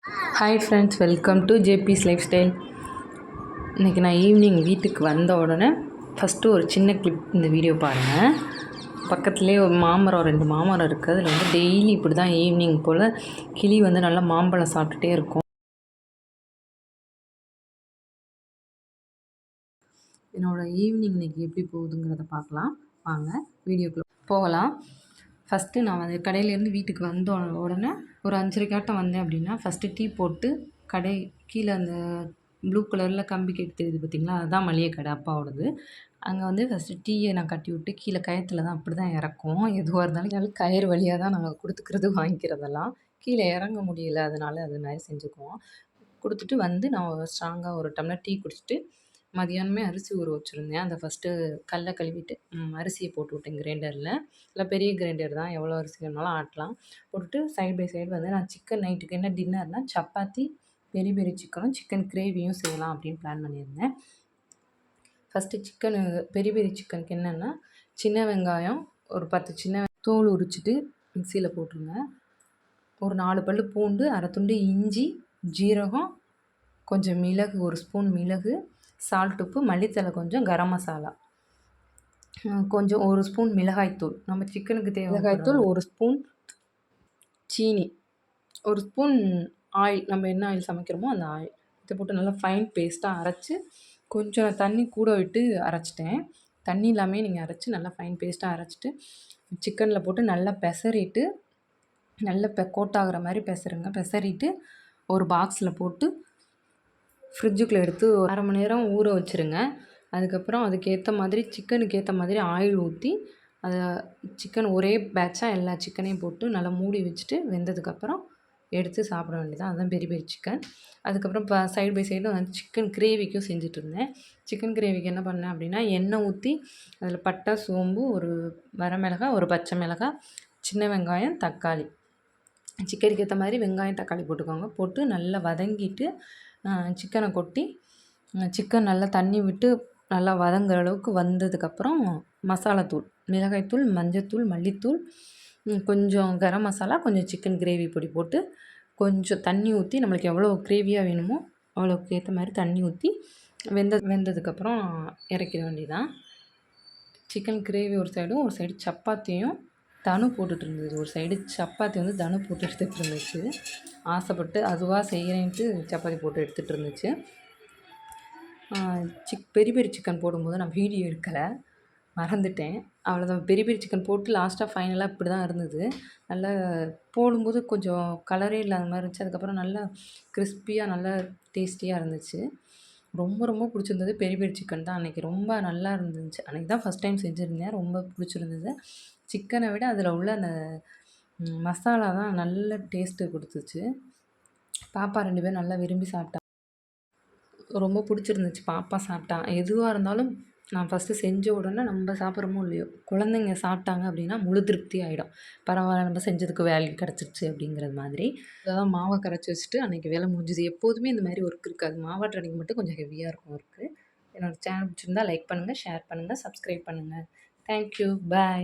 Hi friends, welcome to JP's life style. இன்றைக்கி நான் evening வீட்டுக்கு வந்த உடனே ஃபஸ்ட்டு ஒரு சின்ன கிளிப் இந்த வீடியோ பாருங்கள். பக்கத்துலேயே ஒரு மாமரம், 2 மாமரம் இருக்குது. அதில் வந்து டெய்லி இப்படி தான் ஈவினிங் போல் கிளி வந்து நல்லா மாம்பழம் சாப்பிட்டுட்டே இருக்கும். என்னோடய ஈவினிங் இன்றைக்கி எப்படி போகுதுங்கிறத பார்க்கலாம். வாங்க வீடியோக்குள்ளே போகலாம். ஃபஸ்ட்டு நான் வந்து கடையிலேருந்து வீட்டுக்கு வந்த உடனே ஒரு 5:30 வந்தேன் அப்படின்னா, ஃபஸ்ட்டு டீ போட்டு கடை கீழே அந்த ப்ளூ கலரில் கம்பி கட்டி தெரியுது பார்த்திங்களா, அதுதான் மளிகை கடை அப்பாவோடது. அங்கே வந்து ஃபஸ்ட்டு டீயை நான் கட்டி விட்டு கீழே கயத்தில் தான் அப்படி தான் இறக்கும். எதுவாக இருந்தாலும் கயிறு வழியாக தான் நாங்கள் கொடுத்துக்கிறது வாங்கிக்கிறதெல்லாம். கீழே இறங்க முடியல, அதனால அது மாதிரி செஞ்சுக்குவோம். கொடுத்துட்டு வந்து நான் ஸ்ட்ராங்காக ஒரு டம்ளர் டீ குடிச்சிட்டு மதியானமே அரிசி ஊற வச்சுருந்தேன். அதை ஃபஸ்ட்டு கல்லை கழுவிட்டு அரிசியை போட்டு விட்டேன் கிரைண்டரில். இல்லை பெரிய கிரைண்டர் தான், எவ்வளோ அரிசி வேணாலும் ஆட்டலாம். போட்டுட்டு சைட் பை சைடு வந்து நான் சிக்கன் நைட்டுக்கு என்ன டின்னர்னால் சப்பாத்தி, பெரிய பெரிய சிக்கனும் சிக்கன் கிரேவியும் செய்யலாம் அப்படின்னு பிளான் பண்ணியிருந்தேன். ஃபஸ்ட்டு சிக்கனு பெரிய பெரிய சிக்கனுக்கு என்னென்னா, சின்ன வெங்காயம் ஒரு 10 சின்ன தோல் உரிச்சிட்டு மிக்சியில் போட்டுருங்க. ஒரு 4 பல் பூண்டு, அரை துண்டு இஞ்சி, ஜீரகம், கொஞ்சம் மிளகு, 1 ஸ்பூன் மிளகு, சால்ட், உப்பு, மல்லித்தழை கொஞ்சம், கரம் மசாலா கொஞ்சம், 1 ஸ்பூன் மிளகாய்த்தூள், நம்ம சிக்கனுக்கு தேவை மிளகாய்த்தூள், 1 ஸ்பூன் சீனி, 1 ஸ்பூன் ஆயில், நம்ம என்ன ஆயில் சமைக்கிறோமோ அந்த ஆயில். இதை போட்டு நல்லா ஃபைன் பேஸ்ட்டாக அரைச்சி கொஞ்சம் தண்ணி கூட விட்டு அரைச்சிட்டேன். தண்ணி இல்லாமல் நீங்கள் அரைச்சி நல்லா ஃபைன் பேஸ்ட்டாக அரைச்சிட்டு சிக்கனில் போட்டு நல்லா பெசரிட்டு நல்லா கோட்டாகிற மாதிரி பெசருங்க. பெசரிட்டு ஒரு பாக்ஸில் போட்டு ஃப்ரிட்ஜுக்குள்ளே எடுத்து ஒரு அரை மணி நேரம் ஊற வச்சுருங்க. அதுக்கப்புறம் அதுக்கேற்ற மாதிரி சிக்கனுக்கு ஏற்ற மாதிரி ஆயில் ஊற்றி அதை சிக்கன் ஒரே பேட்சாக எல்லா சிக்கனையும் போட்டு நல்லா மூடி வச்சுட்டு வெந்ததுக்கப்புறம் எடுத்து சாப்பிட வேண்டியதான். அதுதான் பெரிய பெரிய சிக்கன். அதுக்கப்புறம் சைடு பை சைடு வந்து சிக்கன் கிரேவிக்கும் செஞ்சுட்ருந்தேன். சிக்கன் கிரேவிக்கு என்ன பண்ணேன் அப்படின்னா, எண்ணெய் ஊற்றி அதில் பட்டை, சோம்பு, ஒரு வரமிளகாய், ஒரு பச்சை மிளகாய், சின்ன வெங்காயம், தக்காளி, சிக்கனுக்கு ஏற்ற மாதிரி வெங்காயம் தக்காளி போட்டுக்கோங்க. போட்டு நல்லா வதங்கிட்டு சிக்கனை கொட்டி சிக்கன் நல்லா தண்ணி விட்டு நல்லா வதங்குற அளவுக்கு வந்ததுக்கப்புறம் மசாலாத்தூள், மிளகாய்த்தூள், மஞ்சத்தூள், மல்லித்தூள், கொஞ்சம் கரம் மசாலா, கொஞ்சம் சிக்கன் கிரேவி பொடி போட்டு கொஞ்சம் தண்ணி ஊற்றி நம்மளுக்கு எவ்வளோ கிரேவியாக வேணுமோ அவ்வளோக்கு ஏற்ற மாதிரி தண்ணி ஊற்றி வெந்ததுக்கப்புறம் இறக்கிட வேண்டியதான். சிக்கன் கிரேவி ஒரு சைடும், ஒரு சைடு சப்பாத்தியும் தனு போட்டுட்டு இருந்தது. ஒரு சைடு சப்பாத்தி வந்து தனு போட்டு எடுத்துகிட்டு இருந்துச்சு. ஆசைப்பட்டு அதுவாக செய்கிறேன்ட்டு சப்பாத்தி போட்டு எடுத்துகிட்டு இருந்துச்சு. பெரிய பெரிய சிக்கன் போடும்போது நான் வீடியோ எடுக்கலை, மறந்துட்டேன். அவ்வளோதான். பெரிய பெரிய சிக்கன் போட்டு லாஸ்ட்டாக ஃபைனலாக இப்படி தான் இருந்தது. நல்லா போடும்போது கொஞ்சம் கலரே இல்லாத மாதிரி இருந்துச்சு. அதுக்கப்புறம் நல்லா கிறிஸ்பியாக நல்லா டேஸ்டியாக இருந்துச்சு. ரொம்ப ரொம்ப பிடிச்சிருந்தது பெரிய பெரிய சிக்கன் தான். அன்றைக்கி ரொம்ப நல்லா இருந்துச்சு. அன்றைக்கி தான் ஃபஸ்ட் டைம் செஞ்சுருந்தேன். ரொம்ப பிடிச்சிருந்தது. சிக்கனை விட அதில் உள்ள அந்த மசாலா தான் நல்ல டேஸ்ட்டு கொடுத்துச்சு. பாப்பா 2 பேரும் நல்லா விரும்பி சாப்பிட்டா. ரொம்ப பிடிச்சிருந்துச்சு. பாப்பா சாப்பிட்டா. எதுவாக இருந்தாலும் நான் ஃபஸ்ட்டு செஞ்ச உடனே நம்ம சாப்பிட்றோமோ இல்லையோ, குழந்தைங்க சாப்பிட்டாங்க அப்படின்னா முழு திருப்தி ஆகிடும். பரவாயில்ல, நம்ம செஞ்சதுக்கு வேல்யூ கிடச்சிருச்சு அப்படிங்கிறது மாதிரி. அதான் மாவை கரைச்சி வச்சுட்டு அன்றைக்கி வேலை முடிஞ்சுது. எப்போதுமே இந்த மாதிரி ஒர்க் இருக்காது. மாவாட்டுற அன்றைக்கி மட்டும் கொஞ்சம் ஹெவியாக இருக்கும் ஒர்க்கு. என்னோடய சேனல் பிடிச்சிருந்தா லைக் பண்ணுங்கள், ஷேர் பண்ணுங்கள், சப்ஸ்கிரைப் பண்ணுங்கள். தேங்க்யூ. பாய்.